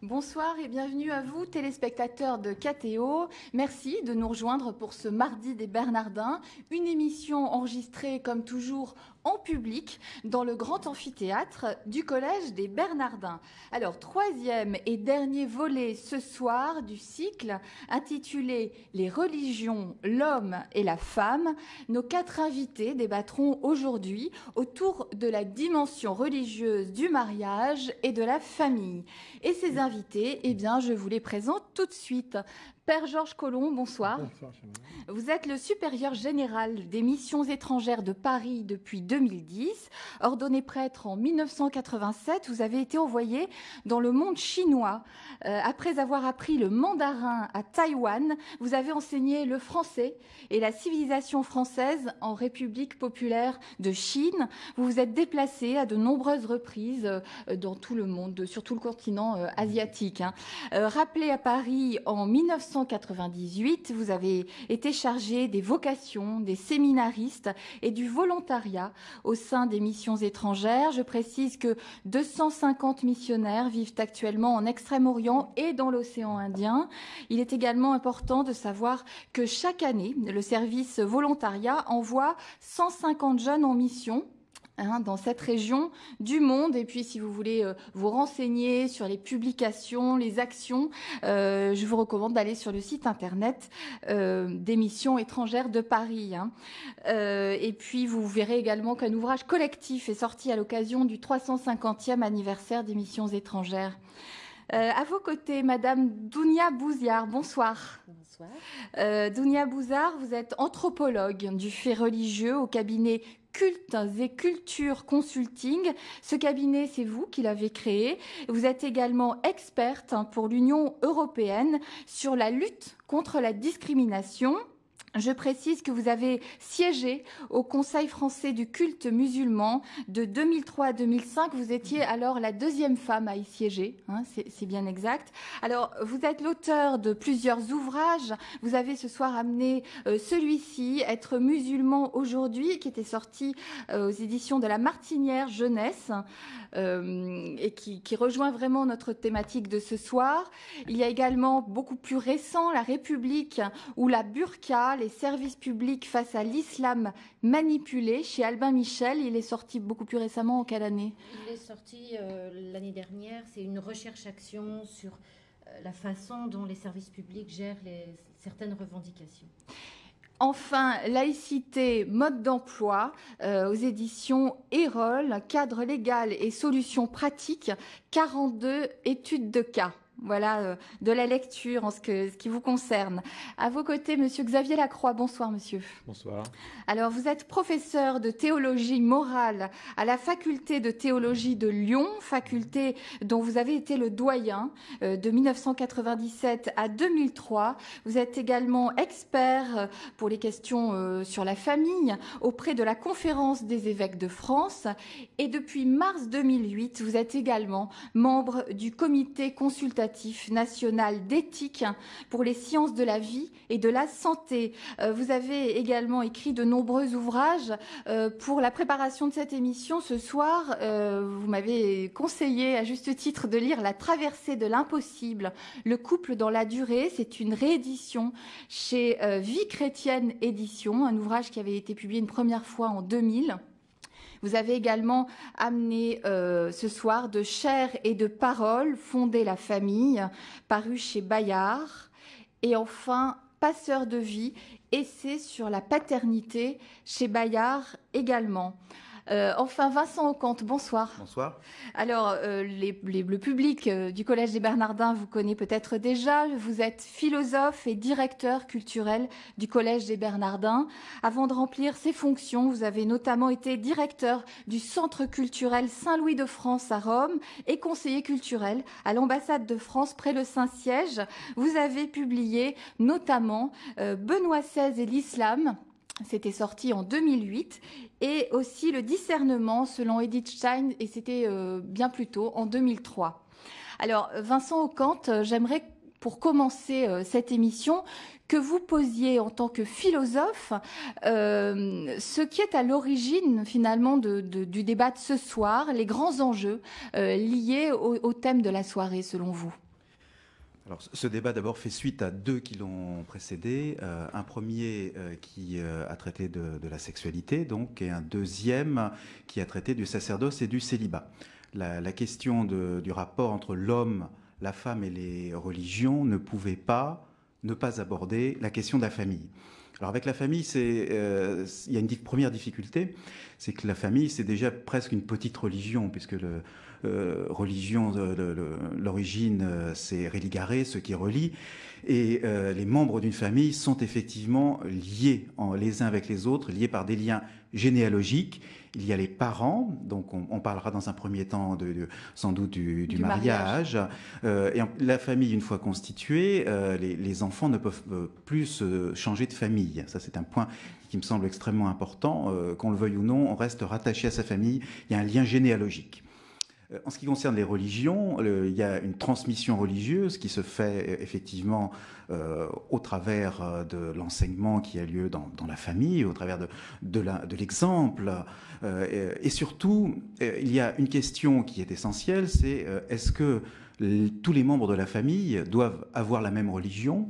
Bonsoir et bienvenue à vous, téléspectateurs de KTO. Merci de nous rejoindre pour ce Mardi des Bernardins, une émission enregistrée comme toujours en public dans le grand amphithéâtre du Collège des Bernardins. Alors, troisième et dernier volet ce soir du cycle intitulé « Les religions, l'homme et la femme ». Nos 4 invités débattront aujourd'hui autour de la dimension religieuse du mariage et de la famille. Et ces invités, eh bien, je vous les présente tout de suite. Père Georges Collomb, bonsoir. Bonsoir. Vous êtes le supérieur général des missions étrangères de Paris depuis 2010. Ordonné prêtre en 1987, vous avez été envoyé dans le monde chinois. Après avoir appris le mandarin à Taïwan, vous avez enseigné le français et la civilisation française en République populaire de Chine. Vous vous êtes déplacé à de nombreuses reprises dans tout le monde, sur tout le continent asiatique. Rappelé à Paris en 1998, vous avez été chargé des vocations, des séminaristes et du volontariat au sein des missions étrangères. Je précise que 250 missionnaires vivent actuellement en Extrême-Orient et dans l'océan Indien. Il est également important de savoir que chaque année, le service volontariat envoie 150 jeunes en mission dans cette région du monde. Et puis, si vous voulez vous renseigner sur les publications, les actions, je vous recommande d'aller sur le site internet des missions étrangères de Paris. Et puis, vous verrez également qu'un ouvrage collectif est sorti à l'occasion du 350e anniversaire des missions étrangères. À vos côtés, Madame Dounia Bouziard, bonsoir. Bonsoir. Dounia Bouziard, vous êtes anthropologue du fait religieux au cabinet Cultes et Culture Consulting. Ce cabinet, c'est vous qui l'avez créé. Vous êtes également experte pour l'Union européenne sur la lutte contre la discrimination. Je précise que vous avez siégé au Conseil français du culte musulman de 2003 à 2005. Vous étiez alors la 2e femme à y siéger, c'est bien exact. Alors, vous êtes l'auteur de plusieurs ouvrages. Vous avez ce soir amené celui-ci, Être musulman aujourd'hui, qui était sorti aux éditions de la Martinière Jeunesse et qui rejoint vraiment notre thématique de ce soir. Il y a également beaucoup plus récent, La République ou la burqa, les services publics face à l'islam manipulé, chez Albin Michel. Il est sorti beaucoup plus récemment, en quelle année? Il est sorti l'année dernière. C'est une recherche-action sur la façon dont les services publics gèrent certaines revendications. Enfin, laïcité, mode d'emploi, aux éditions Erol, cadre légal et solutions pratiques, 42 études de cas. Voilà, de la lecture en ce qui vous concerne. À vos côtés, Monsieur Xavier Lacroix. Bonsoir, monsieur. Bonsoir. Alors, vous êtes professeur de théologie morale à la faculté de théologie de Lyon, faculté dont vous avez été le doyen de 1997 à 2003. Vous êtes également expert pour les questions sur la famille auprès de la Conférence des évêques de France. Et depuis mars 2008, vous êtes également membre du comité consultatif national d'éthique pour les sciences de la vie et de la santé. Vous avez également écrit de nombreux ouvrages. Pour la préparation de cette émission ce soir, vous m'avez conseillé à juste titre de lire La traversée de l'impossible, le couple dans la durée. C'est une réédition chez Vie chrétienne édition, un ouvrage qui avait été publié une première fois en 2000. Vous avez également amené ce soir De chair et de parole, fonder la famille, paru chez Bayard. Et enfin, Passeur de vie, essai sur la paternité chez Bayard également. Enfin, Vincent Ocante, bonsoir. Bonsoir. Alors, le public du Collège des Bernardins vous connaît peut-être déjà. Vous êtes philosophe et directeur culturel du Collège des Bernardins. Avant de remplir ces fonctions, vous avez notamment été directeur du Centre culturel Saint-Louis de France à Rome et conseiller culturel à l'ambassade de France près le Saint-Siège. Vous avez publié notamment Benoît XVI et l'islam. C'était sorti en 2008, et aussi Le discernement selon Edith Stein, et c'était bien plus tôt, en 2003. Alors, Vincent Ocante, j'aimerais, pour commencer cette émission, que vous posiez en tant que philosophe ce qui est à l'origine finalement du débat de ce soir, les grands enjeux liés au thème de la soirée selon vous. Alors, ce débat d'abord fait suite à deux qui l'ont précédé. Un premier qui a traité de la sexualité, donc, et un deuxième qui a traité du sacerdoce et du célibat. La question du rapport entre l'homme, la femme et les religions ne pouvait pas ne pas aborder la question de la famille. Alors avec la famille, il y a une première difficulté, c'est que la famille, c'est déjà presque une petite religion, puisque religion, l'origine, c'est religare, ceux qui relient, et les membres d'une famille sont effectivement liés les uns avec les autres, liés par des liens généalogiques. Il y a les parents, donc on parlera dans un premier temps sans doute du mariage. La famille, une fois constituée, les enfants ne peuvent plus changer de famille. Ça, c'est un point qui me semble extrêmement important. Qu'on le veuille ou non, on reste rattaché à sa famille. Il y a un lien généalogique. En ce qui concerne les religions, il y a une transmission religieuse qui se fait effectivement au travers de l'enseignement qui a lieu dans la famille, au travers de l'exemple. Et surtout, il y a une question qui est essentielle, c'est est-ce que tous les membres de la famille doivent avoir la même religion?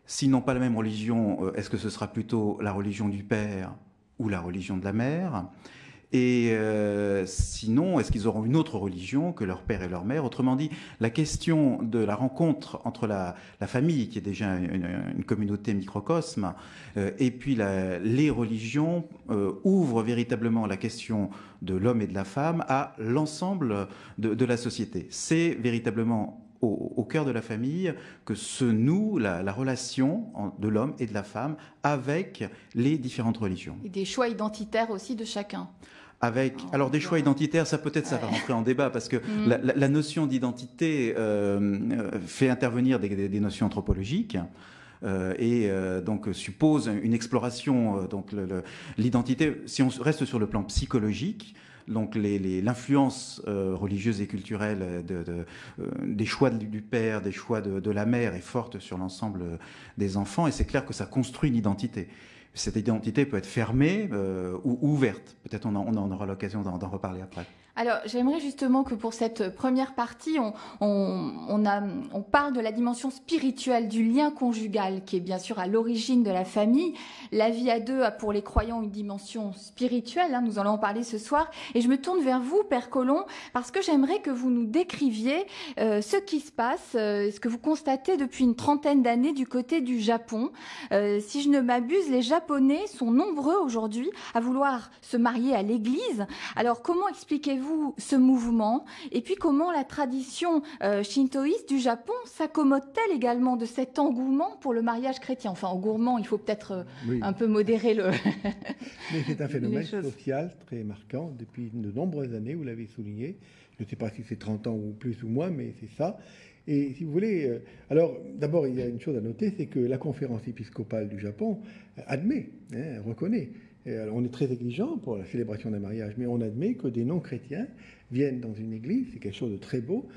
S'ils n'ont pas la même religion, est-ce que ce sera plutôt la religion du père ou la religion de la mère? Et sinon, est-ce qu'ils auront une autre religion que leur père et leur mère? Autrement dit, la question de la rencontre entre la famille, qui est déjà une communauté microcosme, et puis les religions ouvre véritablement la question de l'homme et de la femme à l'ensemble de la société. C'est véritablement au cœur de la famille que se noue la relation de l'homme et de la femme avec les différentes religions. Et des choix identitaires aussi de chacun. Alors des choix identitaires, ça peut-être ça va rentrer en débat parce que la notion d'identité fait intervenir des notions anthropologiques et donc suppose une exploration. Donc l'identité, si on reste sur le plan psychologique, donc l'influence religieuse et culturelle des choix du père, des choix de la mère est forte sur l'ensemble des enfants et c'est clair que ça construit une identité. Cette identité peut être fermée ou ouverte. Peut-être on en aura l'occasion d'en reparler après. Alors, j'aimerais justement que pour cette première partie, on parle de la dimension spirituelle du lien conjugal, qui est bien sûr à l'origine de la famille. La vie à deux a pour les croyants une dimension spirituelle, nous allons en parler ce soir. Et je me tourne vers vous, Père Colomb, parce que j'aimerais que vous nous décriviez ce qui se passe, ce que vous constatez depuis une trentaine d'années du côté du Japon. Si je ne m'abuse, les Japonais sont nombreux aujourd'hui à vouloir se marier à l'église. Alors, comment expliquez-vous ce mouvement et puis comment la tradition shintoïste du Japon s'accommode-t-elle également de cet engouement pour le mariage chrétien? Enfin, engouement, il faut peut-être un peu modérer le... Mais c'est un phénomène social très marquant depuis de nombreuses années, vous l'avez souligné. Je ne sais pas si c'est 30 ans ou plus ou moins, mais c'est ça. Et si vous voulez... alors, d'abord, il y a une chose à noter, c'est que la conférence épiscopale du Japon admet, reconnaît. Alors, on est très exigeant pour la célébration d'un mariage, mais on admet que des non-chrétiens viennent dans une église, c'est quelque chose de très beau,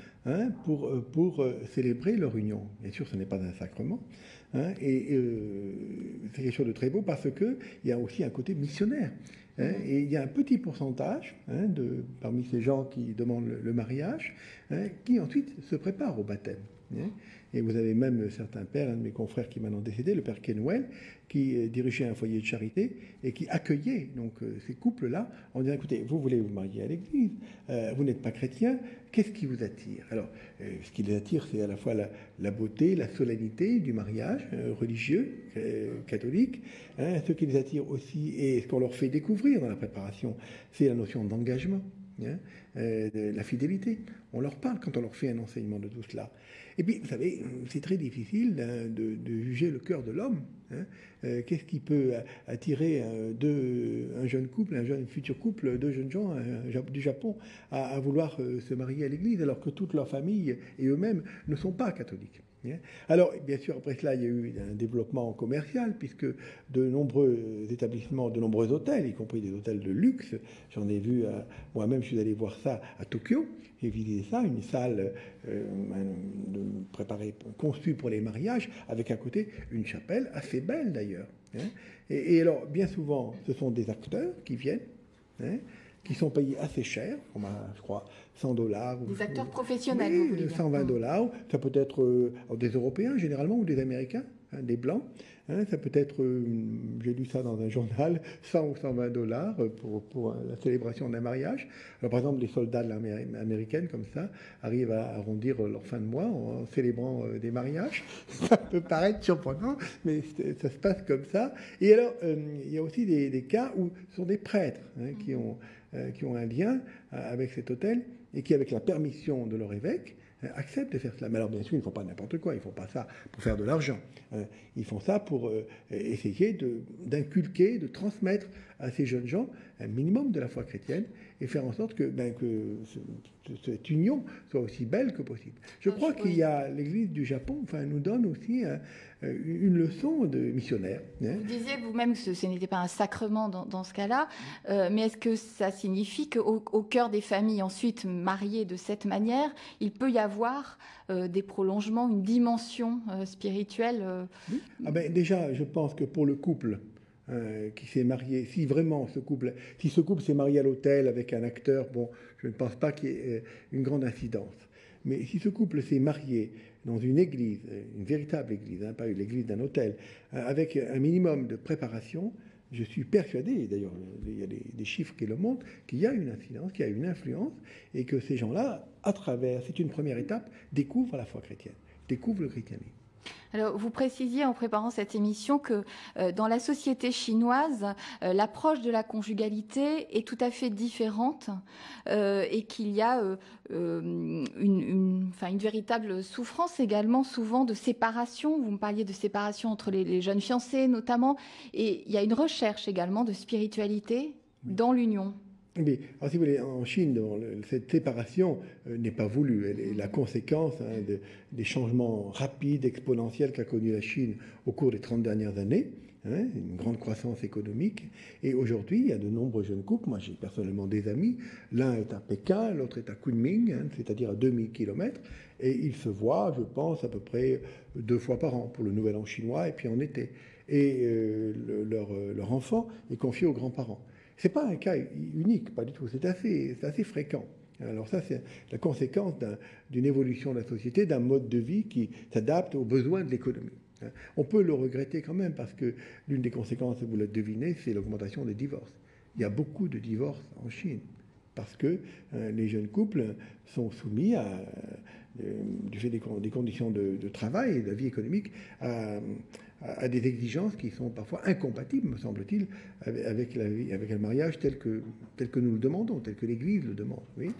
pour célébrer leur union. Bien sûr, ce n'est pas un sacrement, et c'est quelque chose de très beau parce qu'il y a aussi un côté missionnaire. Et il y a un petit pourcentage parmi ces gens qui demandent le mariage qui ensuite se préparent au baptême. Et vous avez même certains pères, un de mes confrères qui est maintenant décédé, le père Kenwell, qui dirigeait un foyer de charité et qui accueillait donc ces couples-là en disant, écoutez, vous voulez vous marier à l'église, vous n'êtes pas chrétien, qu'est-ce qui vous attire? Alors, ce qui les attire, c'est à la fois la beauté, la solennité du mariage religieux, catholique. Ce qui les attire aussi, et ce qu'on leur fait découvrir dans la préparation, c'est la notion d'engagement, de la fidélité. On leur parle quand on leur fait un enseignement de tout cela. Et puis, vous savez, c'est très difficile de juger le cœur de l'homme. Qu'est-ce qui peut attirer un jeune couple, un futur couple, deux jeunes gens du Japon à vouloir se marier à l'église alors que toute leur famille et eux-mêmes ne sont pas catholiques? Alors, bien sûr, après cela, il y a eu un développement commercial, puisque de nombreux établissements, de nombreux hôtels, y compris des hôtels de luxe, j'en ai vu, moi-même, je suis allé voir ça à Tokyo, j'ai visité ça, une salle conçue pour les mariages, avec à côté une chapelle assez belle d'ailleurs. Et alors, bien souvent, ce sont des acteurs qui viennent, qui sont payés assez cher, on m'a, je crois, $100. Des acteurs professionnels, oui, vous voulez dire. $120. Ça peut être des Européens généralement ou des Américains, des Blancs. Ça peut être, j'ai lu ça dans un journal, $100 ou $120 pour la célébration d'un mariage. Alors, par exemple, les soldats de l'armée américaine, comme ça, arrivent à arrondir leur fin de mois en célébrant des mariages. Ça peut paraître surprenant, mais ça se passe comme ça. Et alors, il y a aussi des cas où ce sont des prêtres qui ont un lien avec cet hôtel et qui, avec la permission de leur évêque, acceptent de faire cela. Mais alors, bien sûr, ils ne font pas n'importe quoi. Ils ne font pas ça pour faire de l'argent. Ils font ça pour essayer d'inculquer, de transmettre à ces jeunes gens un minimum de la foi chrétienne et faire en sorte que cette union soit aussi belle que possible. Je crois qu'il y a l'Église du Japon, nous donne aussi une leçon de missionnaire. Vous disiez vous-même que ce n'était pas un sacrement dans ce cas-là, mais est-ce que ça signifie qu'au cœur des familles ensuite mariées de cette manière, il peut y avoir des prolongements, une dimension spirituelle Oui. Déjà, je pense que pour le couple qui s'est marié, si vraiment ce couple s'est marié à l'hôtel avec un acteur, je ne pense pas qu'il y ait une grande incidence. Mais si ce couple s'est marié dans une église, une véritable église, pas l'église d'un hôtel, avec un minimum de préparation, je suis persuadé, d'ailleurs il y a des chiffres qui le montrent, qu'il y a une incidence, qu'il y a une influence, et que ces gens-là, c'est une première étape, découvrent la foi chrétienne, découvrent le christianisme. Alors, vous précisiez en préparant cette émission que dans la société chinoise, l'approche de la conjugalité est tout à fait différente et qu'il y a une véritable souffrance également souvent de séparation. Vous me parliez de séparation entre les jeunes fiancés notamment, et il y a une recherche également de spiritualité dans l'union. Mais, alors, si vous voulez, en Chine, cette séparation n'est pas voulue. Elle est la conséquence des changements rapides, exponentiels qu'a connus la Chine au cours des 30 dernières années, une grande croissance économique. Et aujourd'hui, il y a de nombreux jeunes couples. Moi, j'ai personnellement des amis. L'un est à Pékin, l'autre est à Kunming, c'est-à-dire à 2000 km. Et ils se voient, je pense, à peu près 2 fois par an, pour le Nouvel An chinois et puis en été. Et leur enfant est confié aux grands-parents. Ce n'est pas un cas unique, pas du tout, c'est assez fréquent. Alors ça, c'est la conséquence d'une évolution de la société, d'un mode de vie qui s'adapte aux besoins de l'économie. On peut le regretter quand même parce que l'une des conséquences, vous l'avez deviné, c'est l'augmentation des divorces. Il y a beaucoup de divorces en Chine parce que les jeunes couples sont soumis du fait des conditions de travail et de la vie économique à des exigences qui sont parfois incompatibles, me semble-t-il, avec le mariage tel que nous le demandons, tel que l'Église le demande. Oui.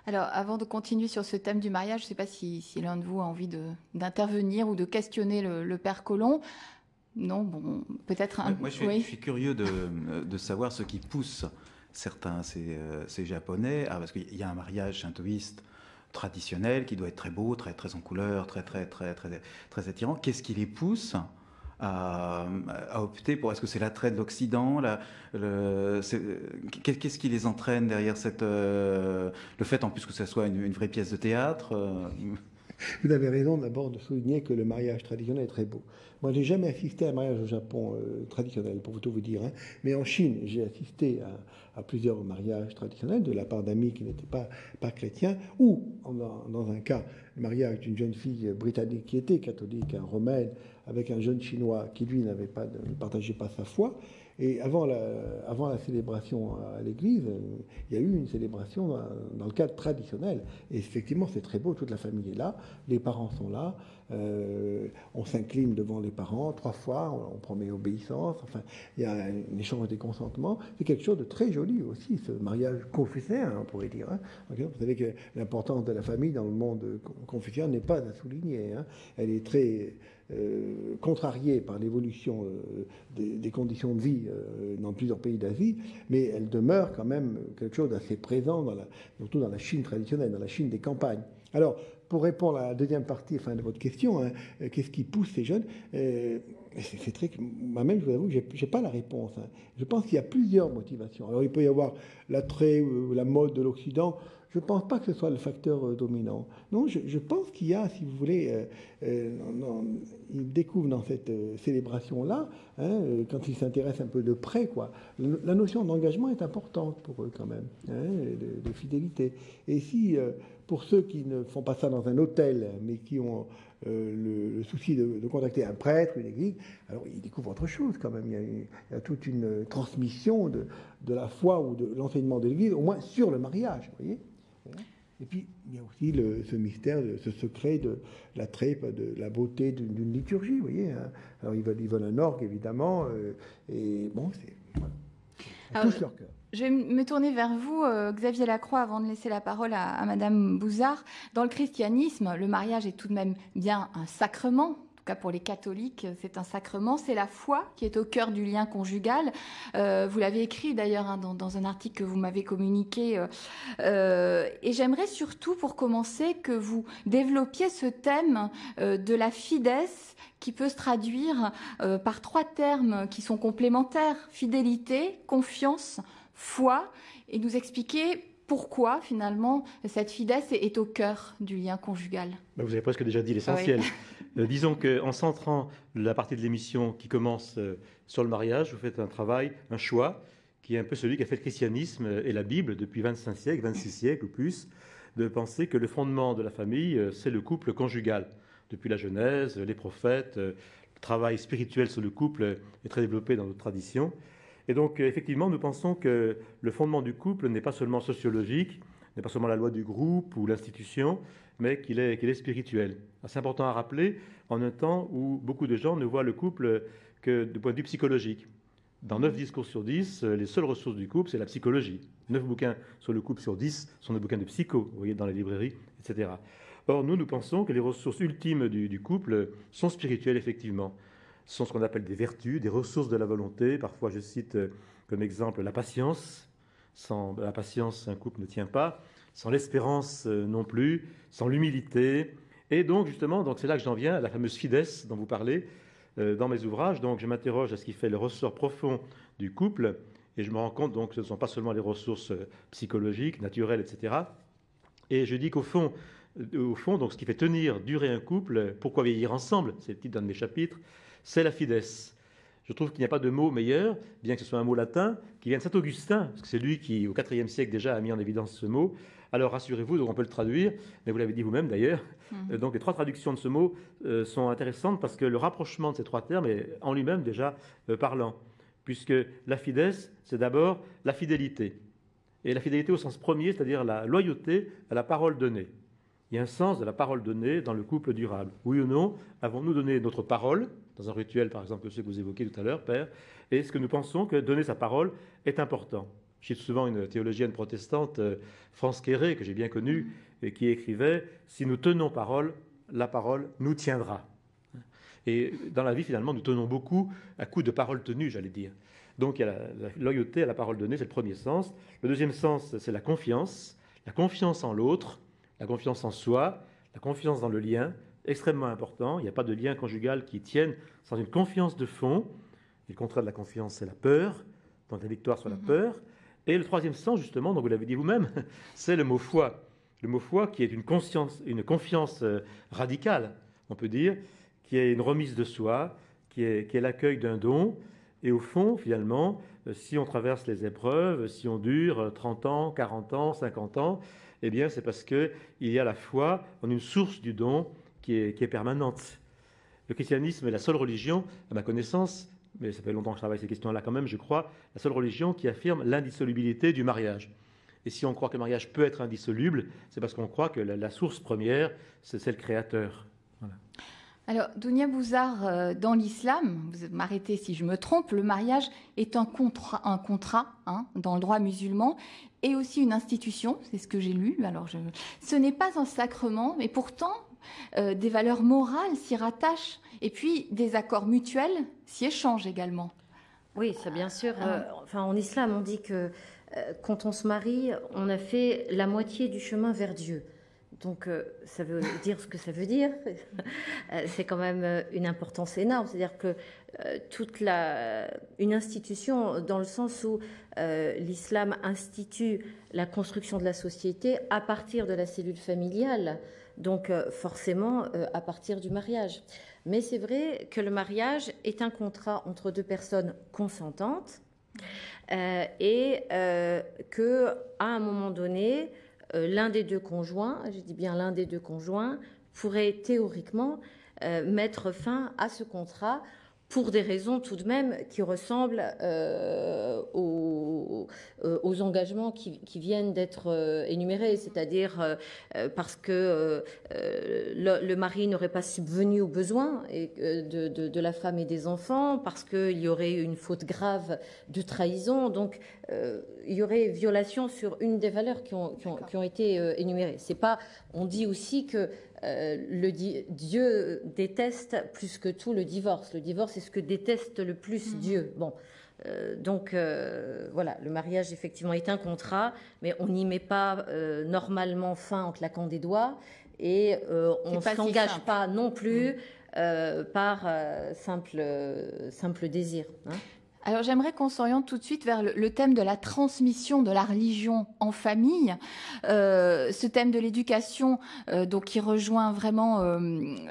Alors, avant de continuer sur ce thème du mariage, je ne sais pas si l'un de vous a envie d'intervenir ou de questionner le père Colomb. Non, bon, peut-être un... Moi, je suis curieux de savoir ce qui pousse certains, ces Japonais, parce qu'il y a un mariage shintoïste traditionnel qui doit être très beau, très, très en couleur, très, très, très, très, très attirant. Qu'est-ce qui les pousse à opter pour... Est-ce que c'est l'attrait de l'Occident qu'est-ce qui les entraîne derrière le fait en plus que ça soit une vraie pièce de théâtre Vous avez raison d'abord de souligner que le mariage traditionnel est très beau. Moi, j'ai jamais assisté à un mariage au Japon traditionnel, pour tout vous dire. Mais en Chine, j'ai assisté à plusieurs mariages traditionnels de la part d'amis qui n'étaient pas chrétiens, ou, dans un cas, le mariage d'une jeune fille britannique qui était catholique, romaine, avec un jeune chinois qui, lui, ne partageait pas sa foi. Et avant la célébration à l'église, il y a eu une célébration dans le cadre traditionnel. Et effectivement, c'est très beau, toute la famille est là, les parents sont là, on s'incline devant les parents 3 fois, on promet obéissance, enfin, il y a un échange des consentements. C'est quelque chose de très joli aussi, ce mariage confucéen, on pourrait dire. Vous savez que l'importance de la famille dans le monde confucéen n'est pas à souligner. Elle est très... contrariée par l'évolution des conditions de vie dans plusieurs pays d'Asie, mais elle demeure quand même quelque chose d'assez présent, surtout dans la Chine traditionnelle, dans la Chine des campagnes. Alors, pour répondre à la deuxième partie de votre question, qu'est-ce qui pousse ces jeunes c'est très... Moi-même, je vous avoue que je n'ai pas la réponse. Je pense qu'il y a plusieurs motivations. Alors, il peut y avoir l'attrait ou la mode de l'Occident. je ne pense pas que ce soit le facteur dominant. Non, je pense qu'il y a, si vous voulez, ils découvrent dans cette célébration-là, hein, quand ils s'intéressent un peu de près, quoi, la notion d'engagement est importante pour eux quand même, hein, de fidélité. Et si, pour ceux qui ne font pas ça dans un hôtel, mais qui ont le souci de contacter un prêtre, une église, alors ils découvrent autre chose quand même. Il y a toute une transmission de la foi ou de l'enseignement de l'église, au moins sur le mariage, vous voyez. Et puis, il y a aussi ce mystère, ce secret de l'attrait, de la beauté d'une liturgie, vous voyez. Hein. Alors, ils veulent un orgue, évidemment, et bon, ça touche leur cœur. Je vais me tourner vers vous, Xavier Lacroix, avant de laisser la parole à Madame Bouzard. Dans le christianisme, le mariage est tout de même bien un sacrement. En tout cas, pour les catholiques, c'est un sacrement. C'est la foi qui est au cœur du lien conjugal. Vous l'avez écrit d'ailleurs hein, dans un article que vous m'avez communiqué. Et j'aimerais surtout, pour commencer, que vous développiez ce thème de la fides, qui peut se traduire par 3 termes qui sont complémentaires: fidélité, confiance, foi, et nous expliquer pourquoi finalement cette fides est au cœur du lien conjugal. Vous avez presque déjà dit l'essentiel. Oui. Disons qu'en centrant la partie de l'émission qui commence sur le mariage, vous faites un travail, un choix, qui est un peu celui qu'a fait le christianisme et la Bible depuis 25 siècles, 26 siècles ou plus, de penser que le fondement de la famille, c'est le couple conjugal. Depuis la Genèse, les prophètes, le travail spirituel sur le couple est très développé dans notre tradition. Et donc, effectivement, nous pensons que le fondement du couple n'est pas seulement sociologique, n'est pas seulement la loi du groupe ou l'institution, mais qu'il est spirituel. C'est important à rappeler en un temps où beaucoup de gens ne voient le couple que du point de vue psychologique. Dans 9 discours sur 10, les seules ressources du couple, c'est la psychologie. 9 bouquins sur le couple sur 10 sont des bouquins de psycho, vous voyez, dans les librairies, etc. Or, nous pensons que les ressources ultimes du couple sont spirituelles, effectivement. Ce sont ce qu'on appelle des vertus, des ressources de la volonté. Parfois, je cite comme exemple la patience. Sans la patience, un couple ne tient pas. Sans l'espérance non plus. Sans l'humilité. Et donc, justement, c'est là que j'en viens à la fameuse fides dont vous parlez dans mes ouvrages. Donc, je m'interroge à ce qui fait le ressort profond du couple. Et je me rends compte donc, que ce ne sont pas seulement les ressources psychologiques, naturelles, etc. Et je dis qu'au fond, donc, ce qui fait tenir, durer un couple, pourquoi vieillir ensemble, c'est le titre d'un de mes chapitres, c'est la fides. Je trouve qu'il n'y a pas de mot meilleur, bien que ce soit un mot latin, qui vient de saint Augustin, parce que c'est lui qui, au IVe siècle déjà, a mis en évidence ce mot. Alors rassurez-vous, donc on peut le traduire, mais vous l'avez dit vous-même d'ailleurs. Donc les 3 traductions de ce mot sont intéressantes parce que le rapprochement de ces 3 termes est en lui-même déjà parlant, puisque la fides, c'est d'abord la fidélité. Et la fidélité au sens premier, c'est-à-dire la loyauté à la parole donnée. Il y a un sens de la parole donnée dans le couple durable. Oui ou non, avons-nous donné notre parole, dans un rituel par exemple, ce que vous évoquiez tout à l'heure, Père, et est-ce que nous pensons que donner sa parole est important? Je cite souvent une théologienne protestante, France Quéré, que j'ai bien connue, et qui écrivait « Si nous tenons parole, la parole nous tiendra ». Et dans la vie, finalement, nous tenons beaucoup à coup de parole tenue, j'allais dire. Donc il y a la loyauté à la parole donnée, c'est le premier sens. Le deuxième sens, c'est la confiance en l'autre, la confiance en soi, la confiance dans le lien, extrêmement important. Il n'y a pas de lien conjugal qui tienne sans une confiance de fond. Et le contraire de la confiance, c'est la peur, contradictoire sur la peur. Et le troisième sens, justement, dont vous l'avez dit vous-même, c'est le mot foi. Le mot foi qui est une confiance radicale, on peut dire, qui est une remise de soi, qui est l'accueil d'un don. Et au fond, finalement, si on traverse les épreuves, si on dure 30 ans, 40 ans, 50 ans, eh bien, c'est parce qu'il y a la foi en une source du don qui est permanente. Le christianisme est la seule religion, à ma connaissance, mais ça fait longtemps que je travaille ces questions-là quand même, je crois, la seule religion qui affirme l'indissolubilité du mariage. Et si on croit que le mariage peut être indissoluble, c'est parce qu'on croit que la source première, c'est le Créateur. Voilà. Alors, Dounia Bouzard, dans l'islam, vous m'arrêtez si je me trompe, le mariage est un contrat dans le droit musulman et aussi une institution, c'est ce que j'ai lu. Alors, ce n'est pas un sacrement, mais pourtant, des valeurs morales s'y rattachent et puis des accords mutuels s'y échangent également. Oui, ça bien sûr. En islam, on dit que quand on se marie, on a fait la moitié du chemin vers Dieu. Donc, ça veut dire ce que ça veut dire. C'est quand même une importance énorme. C'est-à-dire que une institution, dans le sens où l'islam institue la construction de la société à partir de la cellule familiale, donc forcément à partir du mariage. Mais c'est vrai que le mariage est un contrat entre deux personnes consentantes et qu'à un moment donné, l'un des deux conjoints, je dis bien l'un des deux conjoints, pourrait théoriquement mettre fin à ce contrat pour des raisons tout de même qui ressemblent aux engagements qui viennent d'être énumérés, c'est-à-dire parce que le mari n'aurait pas subvenu aux besoins de la femme et des enfants, parce qu'il y aurait une faute grave de trahison, donc il y aurait violation sur une des valeurs qui ont été énumérées. C'est pas, on dit aussi que Dieu déteste plus que tout le divorce. Le divorce est ce que déteste le plus Dieu. Bon, donc voilà, le mariage effectivement est un contrat, mais on n'y met pas normalement fin en claquant des doigts, et on ne s'engage pas non plus par simple désir. Hein. Alors j'aimerais qu'on s'oriente tout de suite vers le thème de la transmission de la religion en famille, ce thème de l'éducation donc qui rejoint vraiment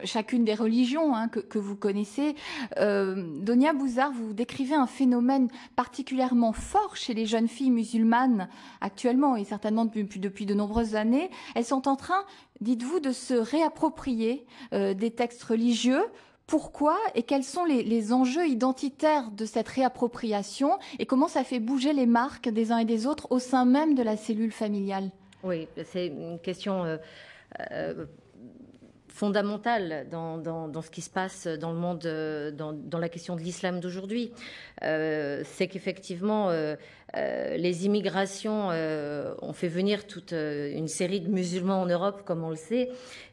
chacune des religions que vous connaissez. Donia Bouzar, vous décrivez un phénomène particulièrement fort chez les jeunes filles musulmanes actuellement et certainement depuis de nombreuses années. Elles sont en train, dites-vous, de se réapproprier des textes religieux. Pourquoi et quels sont les enjeux identitaires de cette réappropriation et comment ça fait bouger les marques des uns et des autres au sein même de la cellule familiale? Oui, c'est une question fondamentale dans ce qui se passe dans le monde, dans la question de l'islam d'aujourd'hui. C'est qu'effectivement, les immigrations ont fait venir toute une série de musulmans en Europe, comme on le sait,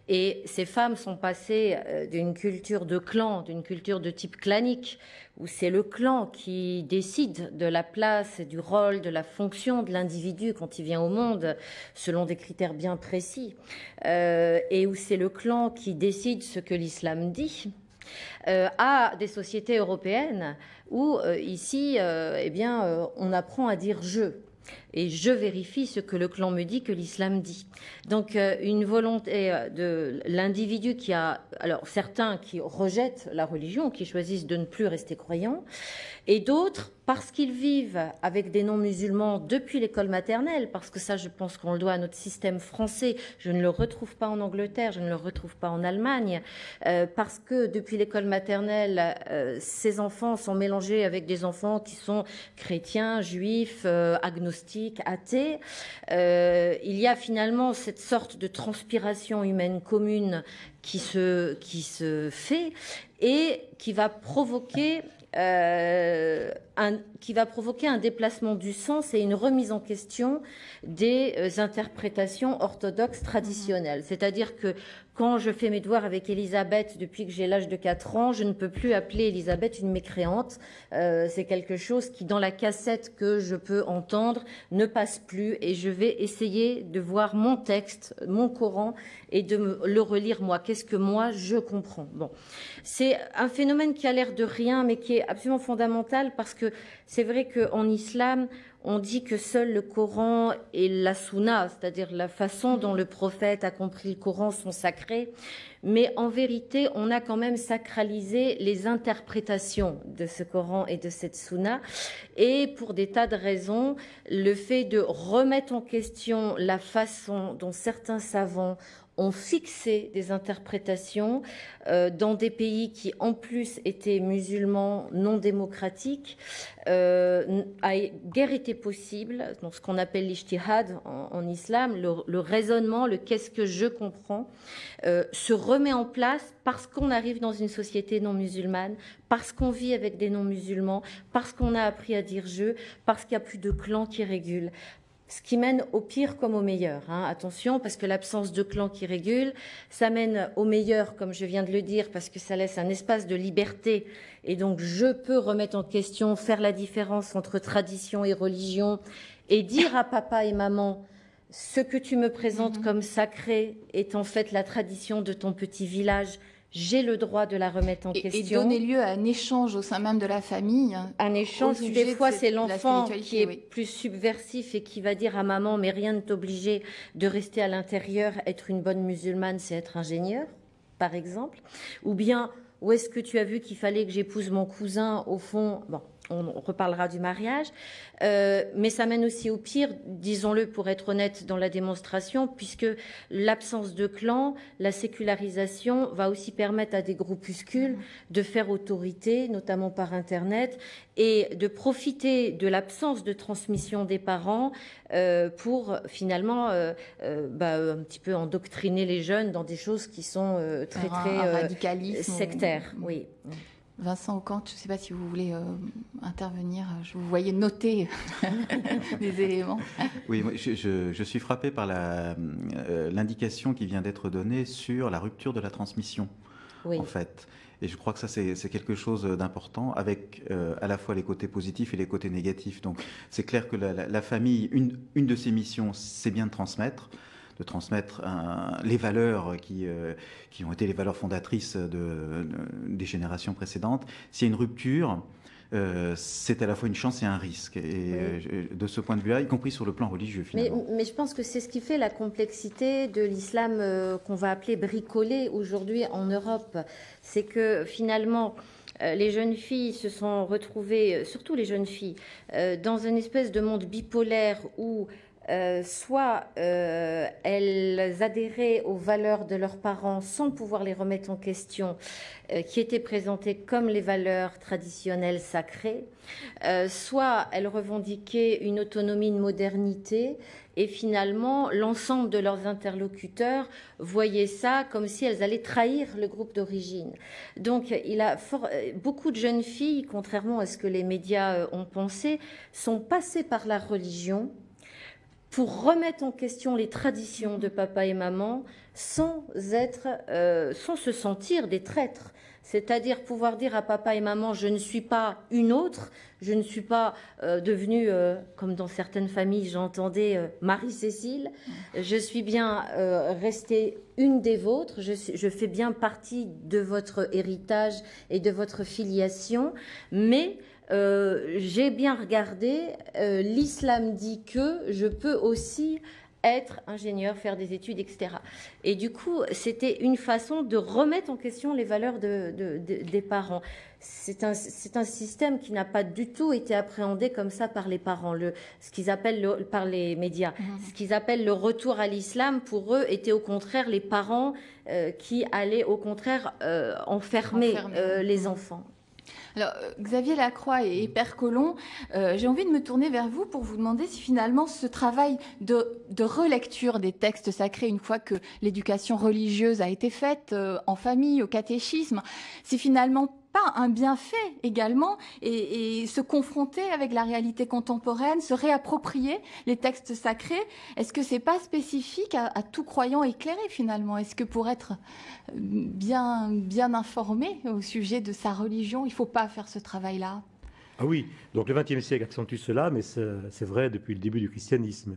et ces femmes sont passées d'une culture de clan, d'une culture de type clanique, où c'est le clan qui décide de la place, du rôle, de la fonction de l'individu quand il vient au monde, selon des critères bien précis, et où c'est le clan qui décide ce que l'islam dit, à des sociétés européennes où ici, on apprend à dire « je ». Et je vérifie ce que le clan me dit, que l'islam dit. Donc une volonté de l'individu qui a... Alors certains qui rejettent la religion, qui choisissent de ne plus rester croyants, et d'autres parce qu'ils vivent avec des non-musulmans depuis l'école maternelle, parce que ça je pense qu'on le doit à notre système français, je ne le retrouve pas en Angleterre, je ne le retrouve pas en Allemagne, parce que depuis l'école maternelle, ces enfants sont mélangés avec des enfants qui sont chrétiens, juifs, agnostiques, athées. Il y a finalement cette sorte de transpiration humaine commune qui se fait et qui va provoquer un déplacement du sens et une remise en question des interprétations orthodoxes traditionnelles. C'est-à-dire que quand je fais mes devoirs avec Elisabeth depuis que j'ai l'âge de 4 ans, je ne peux plus appeler Elisabeth une mécréante. C'est quelque chose qui, dans la cassette que je peux entendre, ne passe plus, et je vais essayer de voir mon texte, mon Coran, et de le relire moi. Qu'est-ce que moi je comprends? Bon, c'est un phénomène qui a l'air de rien, mais qui est absolument fondamental, parce que c'est vrai qu'en islam, on dit que seul le Coran et la Sunna, c'est-à-dire la façon dont le prophète a compris le Coran, sont sacrés. Mais en vérité, on a quand même sacralisé les interprétations de ce Coran et de cette Sunna. Et pour des tas de raisons, le fait de remettre en question la façon dont certains savants ont fixé des interprétations dans des pays qui, en plus, étaient musulmans non démocratiques, a guère été possible. Donc, ce qu'on appelle l'ijtihad en islam, le raisonnement, le qu'est-ce que je comprends, se remet en place parce qu'on arrive dans une société non musulmane, parce qu'on vit avec des non-musulmans, parce qu'on a appris à dire je, parce qu'il n'y a plus de clan qui régule. Ce qui mène au pire comme au meilleur. Hein. Attention, parce que l'absence de clan qui régule, ça mène au meilleur, comme je viens de le dire, parce que ça laisse un espace de liberté. Et donc, je peux remettre en question, faire la différence entre tradition et religion, et dire à papa et maman ce que tu me présentes comme sacré est en fait la tradition de ton petit village. J'ai le droit de la remettre en question. Et donner lieu à un échange au sein même de la famille. Un échange où des fois c'est l'enfant qui est plus subversif et qui va dire à maman mais rien ne t'obligeait de rester à l'intérieur, être une bonne musulmane c'est être ingénieur, par exemple. Ou bien où est-ce que tu as vu qu'il fallait que j'épouse mon cousin au fond, bon. On reparlera du mariage, mais ça mène aussi au pire, disons-le pour être honnête dans la démonstration, puisque l'absence de clan, la sécularisation va aussi permettre à des groupuscules de faire autorité, notamment par Internet, et de profiter de l'absence de transmission des parents pour finalement un petit peu endoctriner les jeunes dans des choses qui sont très sectaires. Oui. Vincent Aucant, je ne sais pas si vous voulez intervenir. Je vous voyais noter des éléments. Oui, moi, je suis frappé par l'indication qui vient d'être donnée sur la rupture de la transmission, en fait. Et je crois que ça, c'est quelque chose d'important, avec à la fois les côtés positifs et les côtés négatifs. Donc, c'est clair que la famille, une de ses missions, c'est bien de transmettre les valeurs qui ont été les valeurs fondatrices des générations précédentes. S'il y a une rupture, c'est à la fois une chance et un risque. Et de ce point de vue-là, y compris sur le plan religieux, finalement. Mais je pense que c'est ce qui fait la complexité de l'islam qu'on va appeler bricolé aujourd'hui en Europe. C'est que finalement, les jeunes filles se sont retrouvées, surtout les jeunes filles, dans une espèce de monde bipolaire où soit elles adhéraient aux valeurs de leurs parents sans pouvoir les remettre en question, qui étaient présentées comme les valeurs traditionnelles sacrées, soit elles revendiquaient une autonomie, une modernité, et finalement l'ensemble de leurs interlocuteurs voyaient ça comme si elles allaient trahir le groupe d'origine. Donc il a beaucoup de jeunes filles, contrairement à ce que les médias ont pensé, sont passées par la religion pour remettre en question les traditions de papa et maman sans se sentir des traîtres. C'est-à-dire pouvoir dire à papa et maman, je ne suis pas une autre, je ne suis pas devenue, comme dans certaines familles, j'entendais Marie-Cécile, je suis bien restée une des vôtres, je fais bien partie de votre héritage et de votre filiation, mais j'ai bien regardé, l'islam dit que je peux aussi être ingénieur, faire des études, etc. Et du coup, c'était une façon de remettre en question les valeurs des parents. C'est un système qui n'a pas du tout été appréhendé comme ça par les parents, ce qu'ils appellent par les médias. Ce qu'ils appellent le retour à l'islam, pour eux, était au contraire les parents qui allaient au contraire enfermer les enfants. Alors, Xavier Lacroix et Père Colomb, j'ai envie de me tourner vers vous pour vous demander si finalement ce travail de relecture des textes sacrés, une fois que l'éducation religieuse a été faite en famille, au catéchisme, c'est finalement pas un bienfait également, et se confronter avec la réalité contemporaine, se réapproprier les textes sacrés. Est-ce que c'est pas spécifique à tout croyant éclairé finalement? Est-ce que pour être bien informé au sujet de sa religion, il faut pas faire ce travail-là? Ah oui, donc le XXe siècle accentue cela, mais c'est vrai depuis le début du christianisme.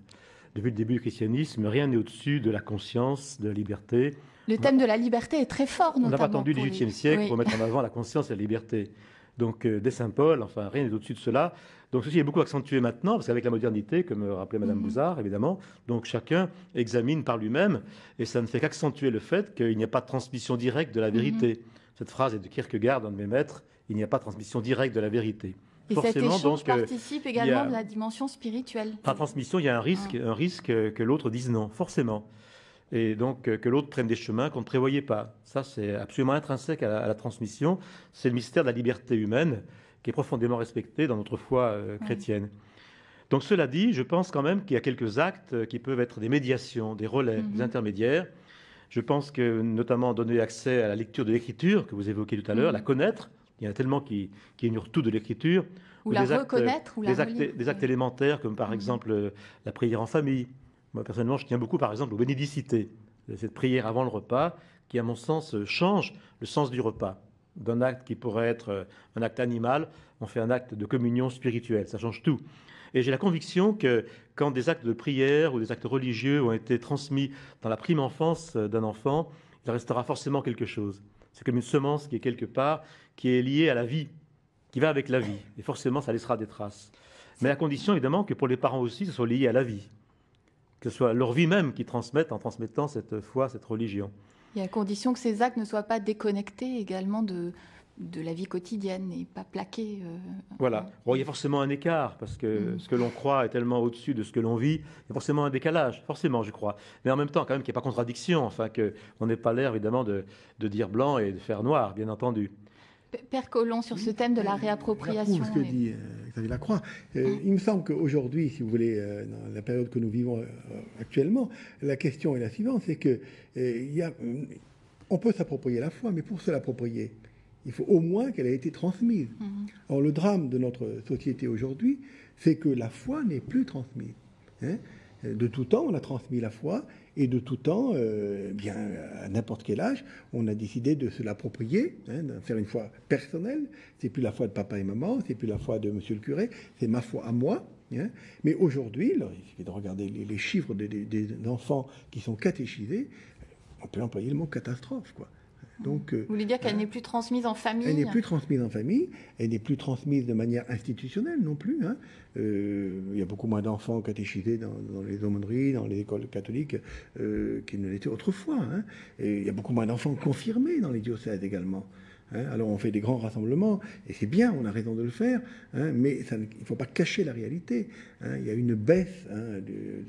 Depuis le début du christianisme, rien n'est au-dessus de la conscience, de la liberté. Le thème de la liberté est très fort, notamment. On n'a pas attendu le XVIIIe siècle pour mettre en avant la conscience et la liberté. Donc, dès Saint Paul, enfin, rien n'est au-dessus de cela. Donc, ceci est beaucoup accentué maintenant, parce qu'avec la modernité, comme rappelait Madame Bouzard, évidemment, donc chacun examine par lui-même, et ça ne fait qu'accentuer le fait qu'il n'y a pas de transmission directe de la vérité. Cette phrase est de Kierkegaard, un de mes maîtres, il n'y a pas de transmission directe de la vérité. Et forcément, cet échange participe également de la dimension spirituelle. Par transmission, il y a un risque que l'autre dise non, forcément. Et donc que l'autre prenne des chemins qu'on ne prévoyait pas. Ça, c'est absolument intrinsèque à la transmission. C'est le mystère de la liberté humaine qui est profondément respecté dans notre foi chrétienne. Donc cela dit, je pense quand même qu'il y a quelques actes qui peuvent être des médiations, des relais, des intermédiaires. Je pense que notamment donner accès à la lecture de l'écriture, que vous évoquiez tout à l'heure, la connaître. Il y en a tellement qui ignorent tout de l'écriture. Ou la reconnaître, ou la relire. Des actes élémentaires, comme par exemple la prière en famille. Moi, personnellement, je tiens beaucoup, par exemple, aux bénédicités. Cette prière avant le repas, qui, à mon sens, change le sens du repas. D'un acte qui pourrait être un acte animal, on fait un acte de communion spirituelle. Ça change tout. Et j'ai la conviction que quand des actes de prière ou des actes religieux ont été transmis dans la prime enfance d'un enfant, il restera forcément quelque chose. C'est comme une semence qui est quelque part, qui est liée à la vie, qui va avec la vie. Et forcément, ça laissera des traces. Mais à condition, évidemment, que pour les parents aussi, ce soit lié à la vie. Que ce soit leur vie même qui transmette en transmettant cette foi, cette religion. Et à condition que ces actes ne soient pas déconnectés également de la vie quotidienne et pas plaqués. Voilà. Bon, il y a forcément un écart, parce que ce que l'on croit est tellement au-dessus de ce que l'on vit. Il y a forcément un décalage, forcément, je crois. Mais en même temps, quand même, qu'il n'y ait pas contradiction, enfin, qu'on n'ait pas l'air, évidemment, de dire blanc et de faire noir, bien entendu. Père Collomb, sur ce thème de la réappropriation. Ce que dit Xavier Lacroix. Il me semble qu'aujourd'hui, si vous voulez, dans la période que nous vivons actuellement, la question est la suivante, c'est que on peut s'approprier la foi, mais pour se l'approprier, il faut au moins qu'elle ait été transmise. Or, le drame de notre société aujourd'hui, c'est que la foi n'est plus transmise. De tout temps, on a transmis la foi, et de tout temps, bien à n'importe quel âge, on a décidé de se l'approprier, de faire une foi personnelle. C'est plus la foi de papa et maman, c'est plus la foi de monsieur le curé, c'est ma foi à moi. Mais aujourd'hui, il suffit de regarder les chiffres des enfants qui sont catéchisés, on peut employer le mot catastrophe, quoi. Donc, vous voulez dire qu'elle n'est plus transmise en famille? Elle n'est plus transmise en famille, elle n'est plus transmise de manière institutionnelle non plus. Il y a beaucoup moins d'enfants catéchisés dans les aumôneries, dans les écoles catholiques qu'il ne l'était autrefois. Et il y a beaucoup moins d'enfants confirmés dans les diocèses également. Alors on fait des grands rassemblements, et c'est bien, on a raison de le faire, mais il ne faut pas cacher la réalité. Il y a une baisse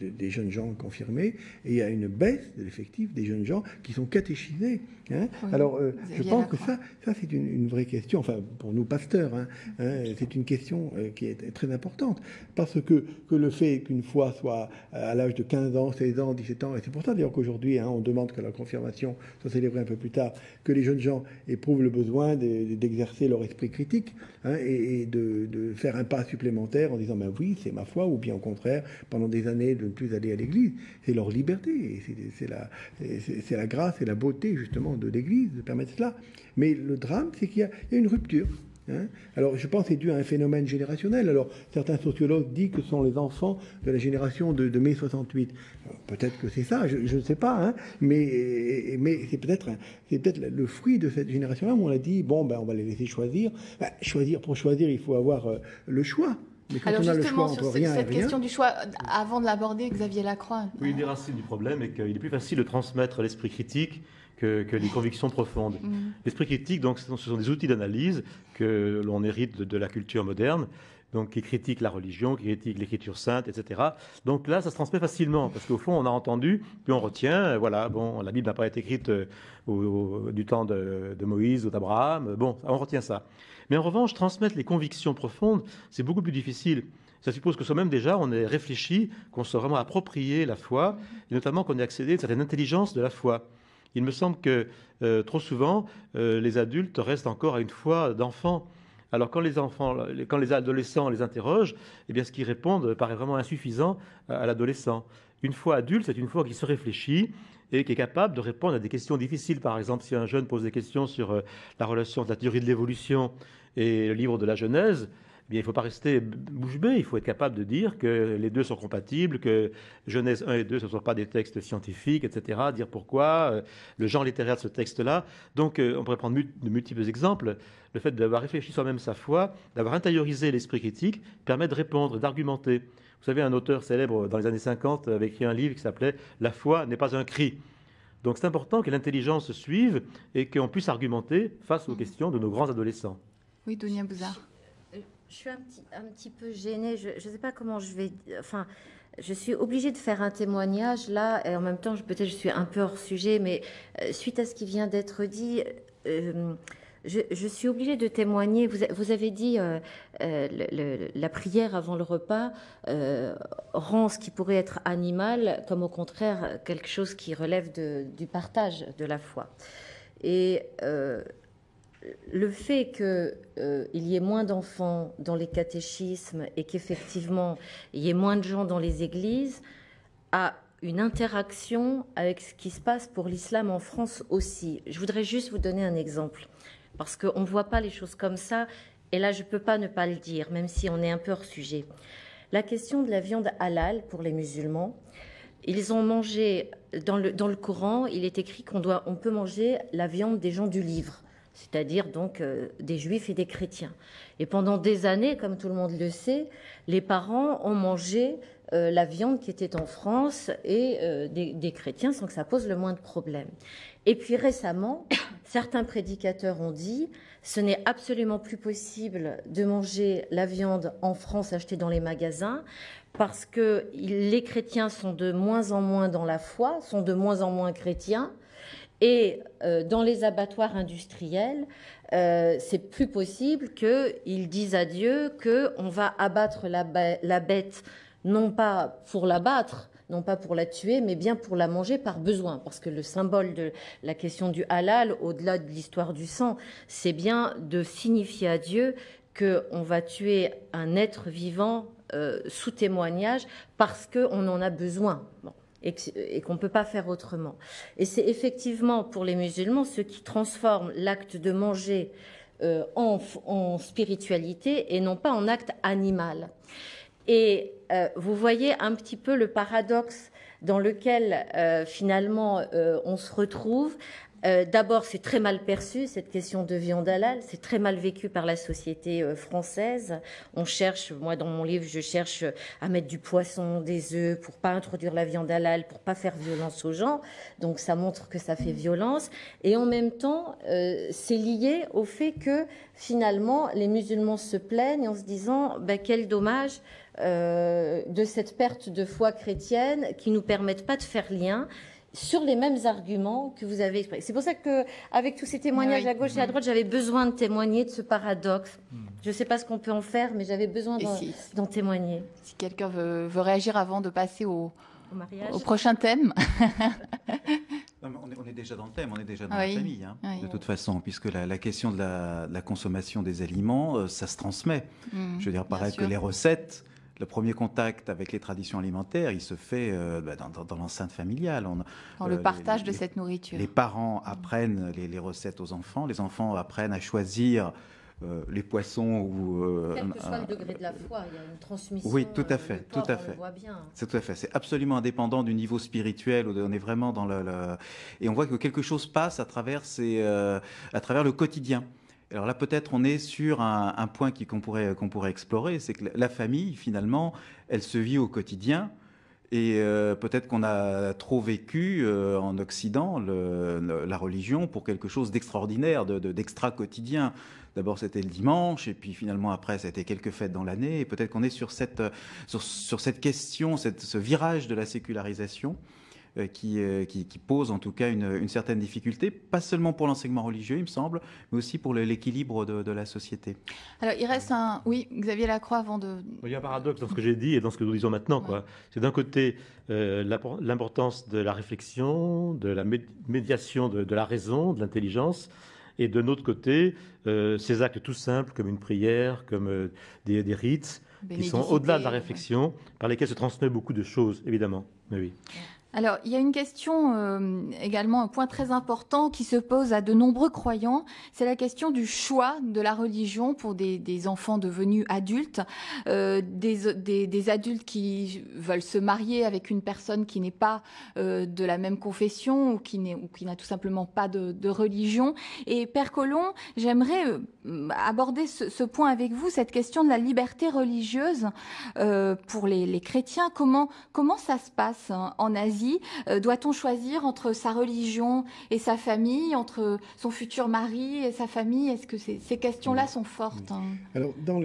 des jeunes gens confirmés, et il y a une baisse de l'effectif des jeunes gens qui sont catéchisés. Oui, alors je pense que ça c'est une vraie question, enfin pour nous pasteurs, c'est une question qui est très importante, parce que le fait qu'une foi soit à l'âge de 15 ans, 16 ans, 17 ans, et c'est pour ça d'ailleurs qu'aujourd'hui on demande que la confirmation soit célébrée un peu plus tard, que les jeunes gens éprouvent le besoin d'exercer leur esprit critique et de faire un pas supplémentaire en disant ben oui, c'est ma foi, ou bien au contraire, pendant des années de ne plus aller à l'église. C'est leur liberté, et c'est la grâce et la beauté justement de l'église de permettre cela. Mais le drame, c'est qu'il y a une rupture. Alors je pense que c'est dû à un phénomène générationnel. Alors certains sociologues disent que ce sont les enfants de la génération de mai 68. Peut-être que c'est ça, je ne sais pas, mais c'est peut-être le fruit de cette génération-là où on a dit bon ben on va les laisser choisir. Pour choisir, il faut avoir le choix. Mais quand on a le choix entre rien et rien, cette question du choix, avant de l'aborder, Xavier Lacroix. Oui, une des racines du problème est qu'il est plus facile de transmettre l'esprit critique que les convictions profondes. L'esprit critique, donc, ce sont des outils d'analyse que l'on hérite de la culture moderne, donc qui critiquent la religion, qui critiquent l'écriture sainte, etc. Donc là, ça se transmet facilement, parce qu'au fond, on a entendu, puis on retient, voilà, bon, la Bible n'a pas été écrite du temps de Moïse ou d'Abraham, bon, on retient ça. Mais en revanche, transmettre les convictions profondes, c'est beaucoup plus difficile. Ça suppose que soi-même déjà, on ait réfléchi, qu'on soit vraiment approprié la foi, et notamment qu'on ait accédé à une certaine intelligence de la foi. Il me semble que trop souvent, les adultes restent encore à une foi d'enfant. Alors quand les adolescents les interrogent, eh bien, ce qu'ils répondent paraît vraiment insuffisant à l'adolescent. Une foi adulte, c'est une foi qui se réfléchit et qui est capable de répondre à des questions difficiles. Par exemple, si un jeune pose des questions sur la relation de la théorie de l'évolution et le livre de la Genèse, eh bien, il ne faut pas rester bouche bée, il faut être capable de dire que les deux sont compatibles, que Genèse 1 et 2, ce ne sont pas des textes scientifiques, etc., dire pourquoi, le genre littéraire de ce texte-là. Donc, on pourrait prendre de multiples exemples. Le fait d'avoir réfléchi soi-même sa foi, d'avoir intériorisé l'esprit critique, permet de répondre, d'argumenter. Vous savez, un auteur célèbre dans les années 50 avait écrit un livre qui s'appelait « La foi n'est pas un cri ». Donc, c'est important que l'intelligence suive et qu'on puisse argumenter face aux questions de nos grands adolescents. Oui, Dounia Bouzard. Je suis un petit peu gênée. Je ne sais pas comment je vais... Enfin, je suis obligée de faire un témoignage là, et en même temps, peut-être je suis un peu hors sujet, mais suite à ce qui vient d'être dit, je suis obligée de témoigner. Vous avez dit la prière avant le repas rend ce qui pourrait être animal comme au contraire quelque chose qui relève du partage de la foi. Et... le fait qu'il y ait moins d'enfants dans les catéchismes et qu'effectivement il y ait moins de gens dans les églises a une interaction avec ce qui se passe pour l'islam en France aussi. Je voudrais juste vous donner un exemple, parce qu'on ne voit pas les choses comme ça, et là je ne peux pas ne pas le dire, même si on est un peu hors sujet. la question de la viande halal pour les musulmans. Ils ont mangé, dans le Coran, il est écrit on peut manger la viande des gens du livre, c'est-à-dire donc des juifs et des chrétiens. Et pendant des années, comme tout le monde le sait, les parents ont mangé la viande qui était en France et des chrétiens sans que ça pose le moins de problèmes. Et puis récemment, certains prédicateurs ont dit ce n'est absolument plus possible de manger la viande en France achetée dans les magasins parce que les chrétiens sont de moins en moins dans la foi, sont de moins en moins chrétiens. Et dans les abattoirs industriels, c'est plus possible qu'ils disent à Dieu qu'on va abattre la bête, non pas pour l'abattre, non pas pour la tuer, mais bien pour la manger par besoin. Parce que le symbole de la question du halal, au-delà de l'histoire du sang, c'est bien de signifier à Dieu qu'on va tuer un être vivant sous témoignage parce qu'on en a besoin. Bon. Et qu'on ne peut pas faire autrement. Et c'est effectivement pour les musulmans ce qui transforme l'acte de manger en spiritualité et non pas en acte animal. Et vous voyez un petit peu le paradoxe dans lequel finalement on se retrouve. D'abord, c'est très mal perçu, cette question de viande halal, c'est très mal vécu par la société française. On cherche, moi dans mon livre, je cherche à mettre du poisson, des œufs, pour pas introduire la viande halal, pour pas faire violence aux gens. Donc ça montre que ça fait violence. Et en même temps, c'est lié au fait que finalement, les musulmans se plaignent en se disant quel dommage de cette perte de foi chrétienne qui nous permettent pas de faire lien sur les mêmes arguments que vous avez exprimés. C'est pour ça qu'avec tous ces témoignages à gauche et à droite, j'avais besoin de témoigner de ce paradoxe. Je ne sais pas ce qu'on peut en faire, mais j'avais besoin d'en témoigner. Si quelqu'un veut réagir avant de passer au prochain thème. Non, mais on est déjà dans le thème, on est déjà dans la famille, de toute façon, puisque la question de la consommation des aliments, ça se transmet. Je veux dire, pareil que les recettes. Le premier contact avec les traditions alimentaires, il se fait dans l'enceinte familiale. Dans le partage de cette nourriture. Les parents apprennent les recettes aux enfants. Les enfants apprennent à choisir les poissons ou... Quel que soit le degré de la foi, il y a une transmission. Oui, tout à fait. Tout à fait. On le voit bien. C'est tout à fait. C'est absolument indépendant du niveau spirituel. Où on est vraiment dans Et on voit que quelque chose passe à travers le quotidien. Alors là, peut-être, on est sur un point qu'on pourrait explorer, c'est que la famille, finalement, elle se vit au quotidien. Et peut-être qu'on a trop vécu en Occident la religion pour quelque chose d'extraordinaire, d'extra-quotidien. D'abord, c'était le dimanche, et puis finalement, après, c'était quelques fêtes dans l'année. Et peut-être qu'on est sur cette question, ce virage de la sécularisation. Qui pose en tout cas une certaine difficulté, pas seulement pour l'enseignement religieux, il me semble, mais aussi pour l'équilibre de la société. Alors, il reste Oui, Xavier Lacroix, avant de... Il y a un paradoxe dans ce que j'ai dit et dans ce que nous disons maintenant. C'est d'un côté l'importance de la réflexion, de la médiation de la raison, de l'intelligence, et de notre côté, ces actes tout simples, comme une prière, comme des rites, qui sont au-delà de la réflexion, par lesquels se transmet beaucoup de choses, évidemment. Mais oui. Alors, il y a une question également, un point très important qui se pose à de nombreux croyants, c'est la question du choix de la religion pour des enfants devenus adultes, des adultes qui veulent se marier avec une personne qui n'est pas de la même confession ou qui n'a tout simplement pas de religion. Et Père Colomb, j'aimerais aborder ce point avec vous, cette question de la liberté religieuse pour les chrétiens. Comment ça se passe en Asie? Doit-on choisir entre sa religion et sa famille, entre son futur mari et sa famille? Est-ce que ces questions-là sont fortes? Alors, dans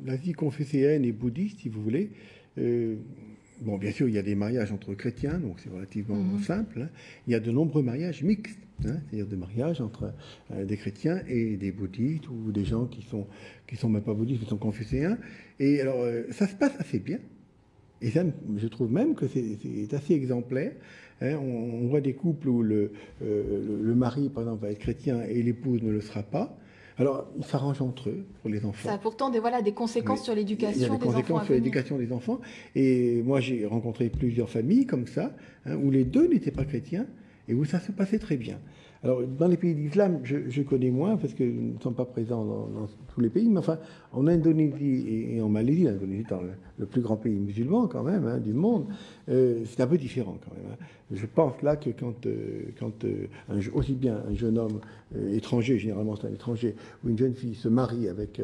l'Asie confesséenne et bouddhiste, si vous voulez, bon, bien sûr, il y a des mariages entre chrétiens, donc c'est relativement simple. Il y a de nombreux mariages mixtes, c'est-à-dire des mariages entre des chrétiens et des bouddhistes ou des gens qui sont même pas bouddhistes, qui sont confesséens. Et alors, ça se passe assez bien. Et ça, je trouve même que c'est assez exemplaire. On voit des couples où le mari, par exemple, va être chrétien et l'épouse ne le sera pas. Alors, ils s'arrangent entre eux pour les enfants. Ça a pourtant des conséquences sur l'éducation des enfants. Il y a des conséquences sur l'éducation des enfants. Et moi, j'ai rencontré plusieurs familles comme ça, où les deux n'étaient pas chrétiens et où ça se passait très bien. Alors, dans les pays d'islam, je connais moins, parce que nous ne sommes pas présents dans tous les pays, mais enfin, en Indonésie et en Malaisie, l'Indonésie étant le plus grand pays musulman quand même, hein, du monde, c'est un peu différent quand même. Hein. Je pense là que quand aussi bien un jeune homme étranger, généralement c'est un étranger, ou une jeune fille se marie avec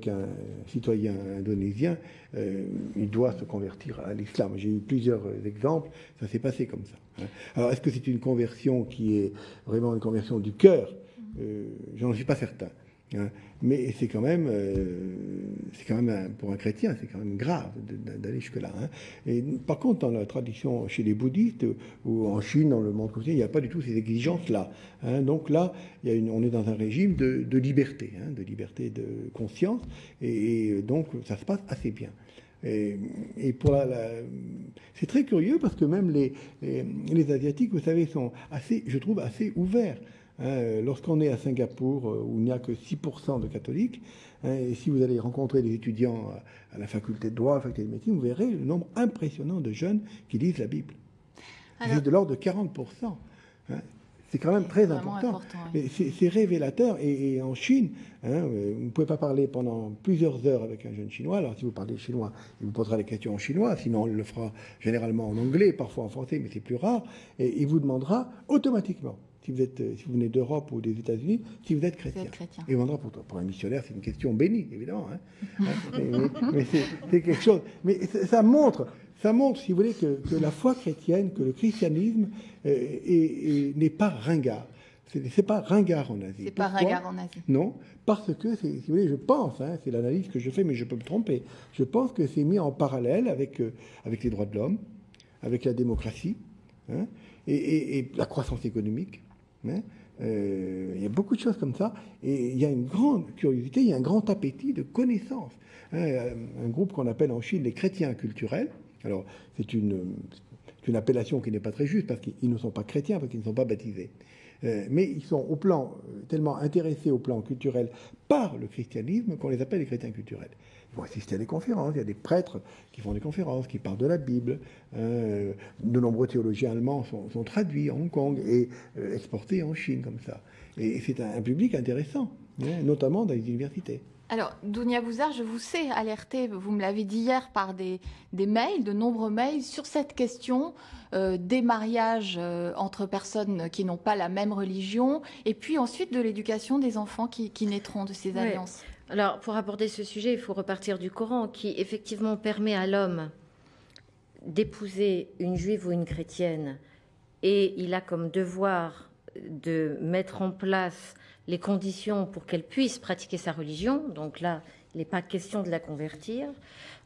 un citoyen indonésien, il doit se convertir à l'islam. J'ai eu plusieurs exemples, ça s'est passé comme ça. Hein. Alors, est-ce que c'est une conversion qui est vraiment une conversion du cœur? J'en suis pas certain. Hein. Mais c'est quand même pour un chrétien, c'est quand même grave d'aller jusque-là. Hein. Et par contre, dans la tradition chez les bouddhistes ou en Chine, dans le monde chrétien, il n'y a pas du tout ces exigences-là. Hein. Donc là, on est dans un régime de liberté, hein, de liberté de conscience, et donc ça se passe assez bien. Et pour c'est très curieux parce que même les Asiatiques, vous savez, sont je trouve, assez ouverts. Hein, lorsqu'on est à Singapour, où il n'y a que 6% de catholiques, hein, et si vous allez rencontrer des étudiants à la faculté de droit, à la faculté de médecine, vous verrez le nombre impressionnant de jeunes qui lisent la Bible. C'est de l'ordre de 40%. Hein. C'est quand même très important. Oui. C'est révélateur. Et en Chine, hein, vous ne pouvez pas parler pendant plusieurs heures avec un jeune chinois. Alors, si vous parlez chinois, il vous posera des questions en chinois. Sinon, il le fera généralement en anglais, parfois en français, mais c'est plus rare. Et il vous demandera automatiquement, si vous venez d'Europe ou des États-Unis, si vous êtes chrétien. Et il demandera pour un missionnaire, c'est une question bénie, évidemment. Hein. mais c'est quelque chose. Mais ça montre, si vous voulez, que la foi chrétienne, que le christianisme n'est pas ringard. C'est pas ringard en Asie. C'est pas ringard en Asie. Non, parce que, si vous voulez, je pense, hein, c'est l'analyse que je fais, mais je peux me tromper, je pense que c'est mis en parallèle avec les droits de l'homme, avec la démocratie, hein, et la croissance économique. Hein. Il y a beaucoup de choses comme ça, et il y a une grande curiosité, il y a un grand appétit de connaissances. Hein. Un groupe qu'on appelle en Chine les chrétiens culturels. Alors, c'est une appellation qui n'est pas très juste, parce qu'ils ne sont pas chrétiens, parce qu'ils ne sont pas baptisés. Mais ils sont tellement intéressés au plan culturel par le christianisme qu'on les appelle les chrétiens culturels. Ils vont assister à des conférences, il y a des prêtres qui font des conférences, qui parlent de la Bible. De nombreux théologiens allemands sont traduits à Hong Kong et exportés en Chine comme ça. Et c'est un public intéressant, hein, notamment dans les universités. Alors, Dounia Bouzard, je vous sais alerter, vous me l'avez dit hier, par des mails, de nombreux mails, sur cette question des mariages entre personnes qui n'ont pas la même religion, et puis ensuite de l'éducation des enfants qui naîtront de ces alliances. Alors, pour aborder ce sujet, il faut repartir du Coran, qui effectivement permet à l'homme d'épouser une juive ou une chrétienne, et il a comme devoir de mettre en place les conditions pour qu'elle puisse pratiquer sa religion. Donc là, il n'est pas question de la convertir.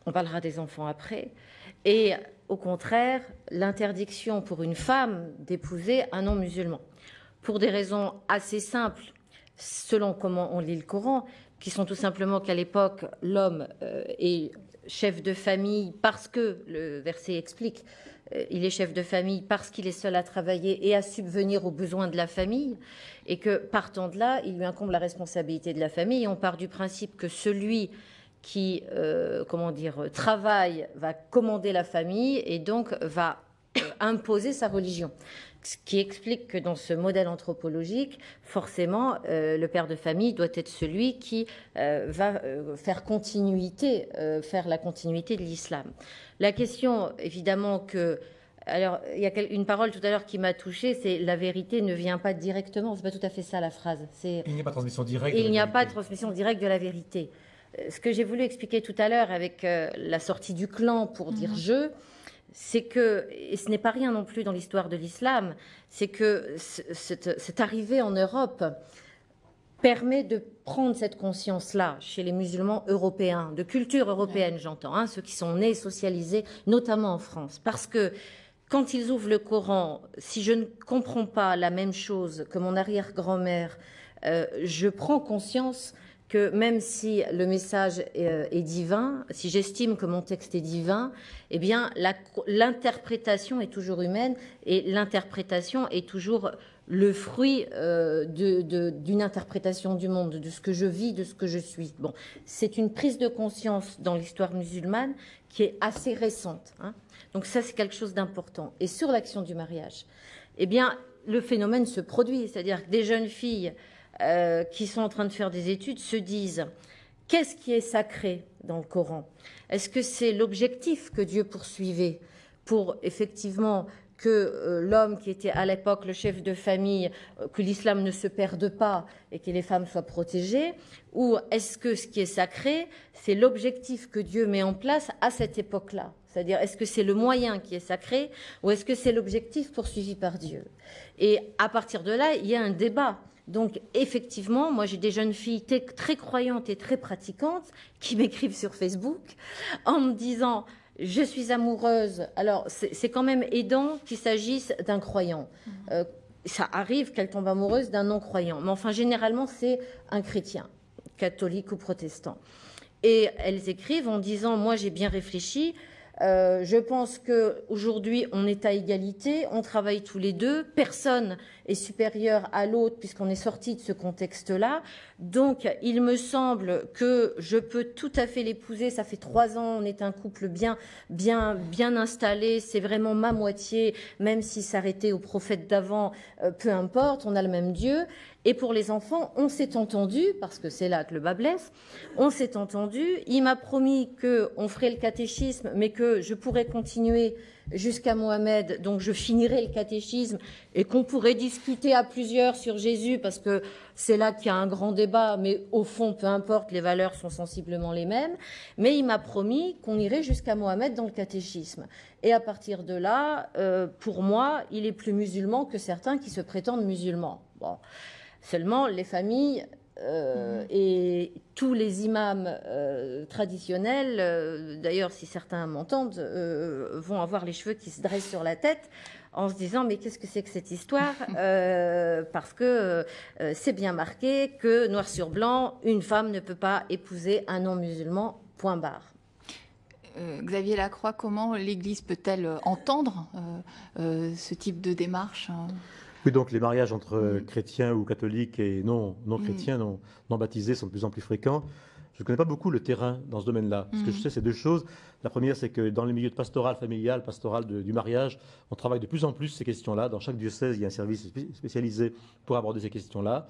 On parlera des enfants après. Et au contraire, l'interdiction pour une femme d'épouser un non-musulman. Pour des raisons assez simples, selon comment on lit le Coran, qui sont tout simplement qu'à l'époque, l'homme est chef de famille parce que, le verset explique, il est chef de famille parce qu'il est seul à travailler et à subvenir aux besoins de la famille, et que, partant de là, il lui incombe la responsabilité de la famille. Et on part du principe que celui qui travaille va commander la famille et donc va imposer sa religion. Ce qui explique que dans ce modèle anthropologique, forcément, le père de famille doit être celui qui va faire la continuité de l'islam. La question, évidemment, alors, il y a une parole tout à l'heure qui m'a touchée, c'est la vérité ne vient pas directement. C'est pas tout à fait ça la phrase. Il n'y a pas de transmission directe. Il n'y a pas de transmission directe de la vérité. Ce que j'ai voulu expliquer tout à l'heure avec la sortie du clan pour dire je, c'est que, et ce n'est pas rien non plus dans l'histoire de l'islam, c'est que cette arrivée en Europe permet de prendre cette conscience-là chez les musulmans européens, de culture européenne, j'entends, hein, ceux qui sont nés, socialisés, notamment en France. Parce que quand ils ouvrent le Coran, si je ne comprends pas la même chose que mon arrière-grand-mère, je prends conscience que même si le message est divin, si j'estime que mon texte est divin, eh bien l'interprétation est toujours humaine et l'interprétation est toujours le fruit d'une interprétation du monde, de ce que je vis, de ce que je suis. Bon, c'est une prise de conscience dans l'histoire musulmane qui est assez récente, hein. Donc ça, c'est quelque chose d'important. Et sur l'action du mariage, eh bien, le phénomène se produit. C'est-à-dire que des jeunes filles qui sont en train de faire des études se disent « Qu'est-ce qui est sacré dans le Coran ? Est-ce que c'est l'objectif que Dieu poursuivait pour effectivement que l'homme qui était à l'époque le chef de famille, que l'islam ne se perde pas et que les femmes soient protégées, ou est-ce que ce qui est sacré, c'est l'objectif que Dieu met en place à cette époque-là ? C'est-à-dire, est-ce que c'est le moyen qui est sacré ou est-ce que c'est l'objectif poursuivi par Dieu ? Et à partir de là, il y a un débat. Donc, effectivement, moi, j'ai des jeunes filles très croyantes et très pratiquantes qui m'écrivent sur Facebook en me disant... Je suis amoureuse. Alors, c'est quand même aidant qu'il s'agisse d'un croyant. Ça arrive qu'elle tombe amoureuse d'un non-croyant. Mais enfin, généralement, c'est un chrétien, catholique ou protestant. Et elles écrivent en disant, moi, j'ai bien réfléchi. Je pense qu'aujourd'hui, on est à égalité, on travaille tous les deux, personne est supérieur à l'autre puisqu'on est sorti de ce contexte-là. Donc, il me semble que je peux tout à fait l'épouser. Ça fait 3 ans, on est un couple bien installé. C'est vraiment ma moitié, même si s'arrêter au prophète d'avant, peu importe, on a le même Dieu. Et pour les enfants, on s'est entendu, parce que c'est là que le bas blesse, on s'est entendu. Il m'a promis qu'on ferait le catéchisme, mais que je pourrais continuer jusqu'à Mohamed, donc je finirai le catéchisme et qu'on pourrait discuter à plusieurs sur Jésus, parce que c'est là qu'il y a un grand débat, mais au fond, peu importe, les valeurs sont sensiblement les mêmes. Mais il m'a promis qu'on irait jusqu'à Mohamed dans le catéchisme. Et à partir de là, pour moi, il est plus musulman que certains qui se prétendent musulmans. Bon. Seulement, les familles et tous les imams traditionnels, d'ailleurs, si certains m'entendent, vont avoir les cheveux qui se dressent sur la tête en se disant « mais qu'est-ce que c'est que cette histoire ?» Parce que c'est bien marqué que, noir sur blanc, une femme ne peut pas épouser un non-musulman, point barre. Xavier Lacroix, comment l'Église peut-elle entendre ce type de démarche ? Oui, donc les mariages entre chrétiens ou catholiques et non chrétiens, non baptisés sont de plus en plus fréquents. Je ne connais pas beaucoup le terrain dans ce domaine-là. Ce que je sais, c'est 2 choses. La première, c'est que dans les milieux pastoral, familial, pastoral du mariage, on travaille de plus en plus ces questions-là. Dans chaque diocèse, il y a un service spécialisé pour aborder ces questions-là.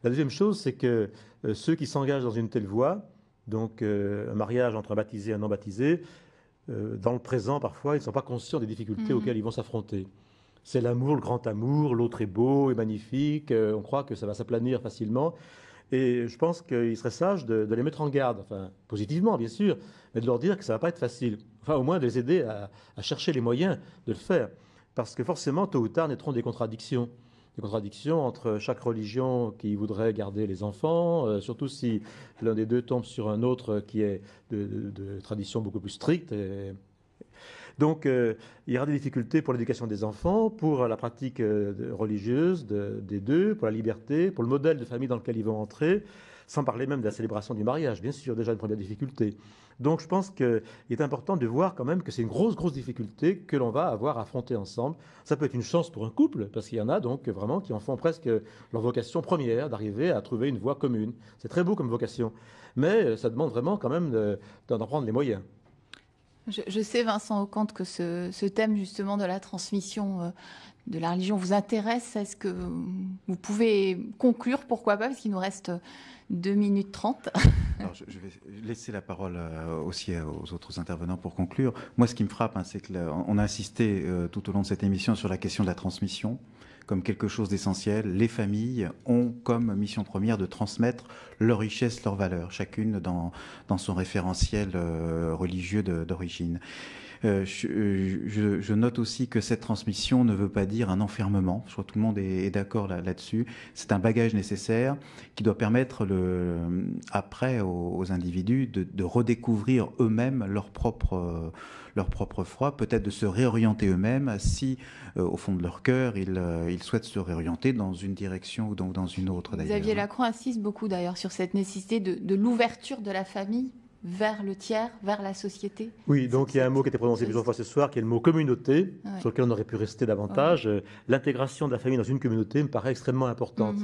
La deuxième chose, c'est que ceux qui s'engagent dans une telle voie, donc un mariage entre un baptisé et un non baptisé, dans le présent, parfois, ils ne sont pas conscients des difficultés auxquelles ils vont s'affronter. C'est l'amour, le grand amour, l'autre est beau et magnifique, on croit que ça va s'aplanir facilement. Et je pense qu'il serait sage de les mettre en garde, enfin positivement bien sûr, mais de leur dire que ça ne va pas être facile. Enfin au moins de les aider à chercher les moyens de le faire. Parce que forcément, tôt ou tard, naîtront des contradictions. Des contradictions entre chaque religion qui voudrait garder les enfants, surtout si l'un des deux tombe sur un autre qui est de tradition beaucoup plus stricte. Donc, il y aura des difficultés pour l'éducation des enfants, pour la pratique religieuse des deux, pour la liberté, pour le modèle de famille dans lequel ils vont entrer, sans parler même de la célébration du mariage, bien sûr, déjà une première difficulté. Donc, je pense qu'il est important de voir quand même que c'est une grosse difficulté que l'on va avoir à affronter ensemble. Ça peut être une chance pour un couple, parce qu'il y en a donc vraiment qui en font presque leur vocation première, d'arriver à trouver une voie commune. C'est très beau comme vocation, mais ça demande vraiment quand même d'en prendre les moyens. Je sais, Vincent Ocante, que ce thème justement de la transmission de la religion vous intéresse. Est-ce que vous pouvez conclure, pourquoi pas, parce qu'il nous reste 2 minutes 30. Alors, je vais laisser la parole aussi aux autres intervenants pour conclure. Moi, ce qui me frappe, c'est qu'on a insisté tout au long de cette émission sur la question de la transmission comme quelque chose d'essentiel. Les familles ont comme mission première de transmettre leurs richesses, leurs valeurs, chacune dans son référentiel religieux d'origine. Je note aussi que cette transmission ne veut pas dire un enfermement. Je crois que tout le monde est d'accord là-dessus. C'est un bagage nécessaire qui doit permettre après aux individus de redécouvrir eux-mêmes leur propre foi, peut-être de se réorienter eux-mêmes si, au fond de leur cœur, ils souhaitent se réorienter dans une direction ou dans une autre. Xavier Lacroix insiste beaucoup d'ailleurs sur cette nécessité de l'ouverture de la famille vers le tiers, vers la société. Oui, donc il y a un mot qui a été prononcé plusieurs fois ce soir, qui est le mot communauté, sur lequel on aurait pu rester davantage. L'intégration de la famille dans une communauté me paraît extrêmement importante.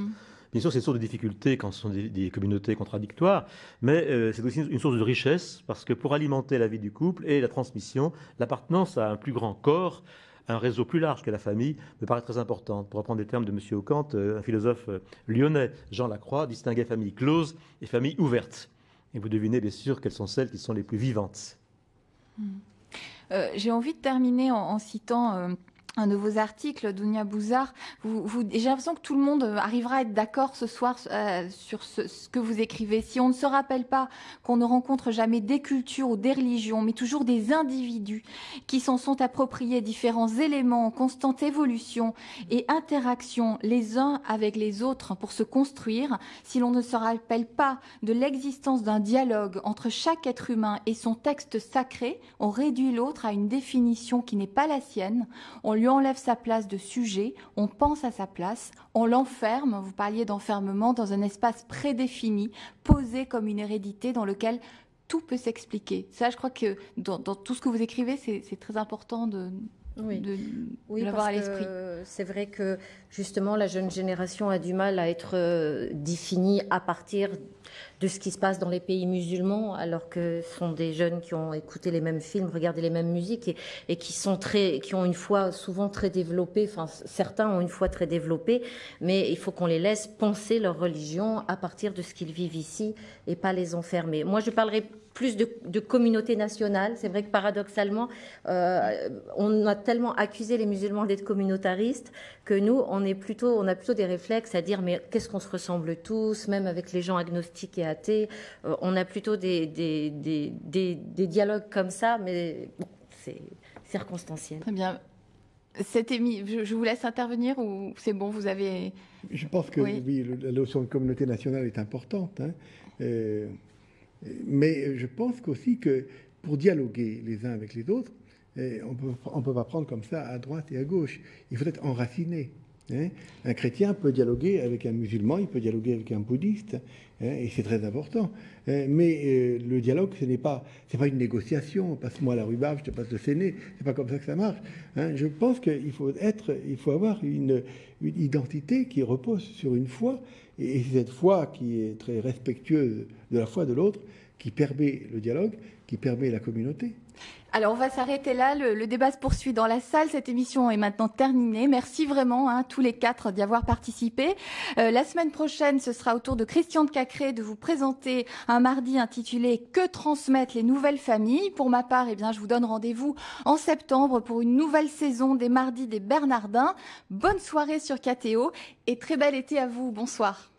Bien sûr, c'est une source de difficulté quand ce sont des communautés contradictoires, mais c'est aussi une source de richesse, parce que pour alimenter la vie du couple et la transmission, l'appartenance à un plus grand corps, un réseau plus large que la famille me paraît très importante. Pour reprendre les termes de M. Ockhant, un philosophe lyonnais, Jean Lacroix, distinguait famille close et famille ouverte. Et vous devinez bien sûr quelles sont celles qui sont les plus vivantes. J'ai envie de terminer en citant un de vos articles, Dounia Bouzar. J'ai l'impression que tout le monde arrivera à être d'accord ce soir sur ce que vous écrivez. Si on ne se rappelle pas qu'on ne rencontre jamais des cultures ou des religions, mais toujours des individus qui s'en sont appropriés différents éléments en constante évolution et interaction les uns avec les autres pour se construire, si l'on ne se rappelle pas de l'existence d'un dialogue entre chaque être humain et son texte sacré, on réduit l'autre à une définition qui n'est pas la sienne, on lui enlève sa place de sujet, on pense à sa place, on l'enferme, vous parliez d'enfermement, dans un espace prédéfini, posé comme une hérédité dans lequel tout peut s'expliquer. Ça, je crois que dans tout ce que vous écrivez, c'est très important de l'avoir à l'esprit. C'est vrai que justement la jeune génération a du mal à être définie à partir de ce qui se passe dans les pays musulmans, alors que ce sont des jeunes qui ont écouté les mêmes films, regardé les mêmes musiques et qui ont une foi souvent très développée. Enfin, certains ont une foi très développée, mais il faut qu'on les laisse penser leur religion à partir de ce qu'ils vivent ici et pas les enfermer. Moi, je parlerai plus de communauté nationale. C'est vrai que paradoxalement, on a tellement accusé les musulmans d'être communautaristes que nous, on a plutôt des réflexes à dire mais qu'est-ce qu'on se ressemble tous, même avec les gens agnostiques et athées. On a plutôt des dialogues comme ça, mais bon, c'est circonstanciel. Très bien. Je vous laisse intervenir ou c'est bon, vous avez... Je pense que oui, la notion de communauté nationale est importante, hein. Mais je pense aussi que pour dialoguer les uns avec les autres, on peut pas prendre comme ça à droite et à gauche. Il faut être enraciné. Hein. Un chrétien peut dialoguer avec un musulman, il peut dialoguer avec un bouddhiste, hein, et c'est très important. Mais le dialogue, c'est pas une négociation. Passe-moi la rhubarbe, je te passe le séné. C'est pas comme ça que ça marche. Hein. Je pense qu'il faut avoir une identité qui repose sur une foi, et c'est cette foi qui est très respectueuse de la foi de l'autre, qui permet le dialogue, qui permet la communauté. Alors, on va s'arrêter là. Le débat se poursuit dans la salle. Cette émission est maintenant terminée. Merci vraiment, tous les quatre, d'y avoir participé. La semaine prochaine, ce sera au tour de Christian de Cacré de vous présenter un mardi intitulé « Que transmettent les nouvelles familles ?» Pour ma part, je vous donne rendez-vous en septembre pour une nouvelle saison des Mardis des Bernardins. Bonne soirée sur KTO et très bel été à vous. Bonsoir.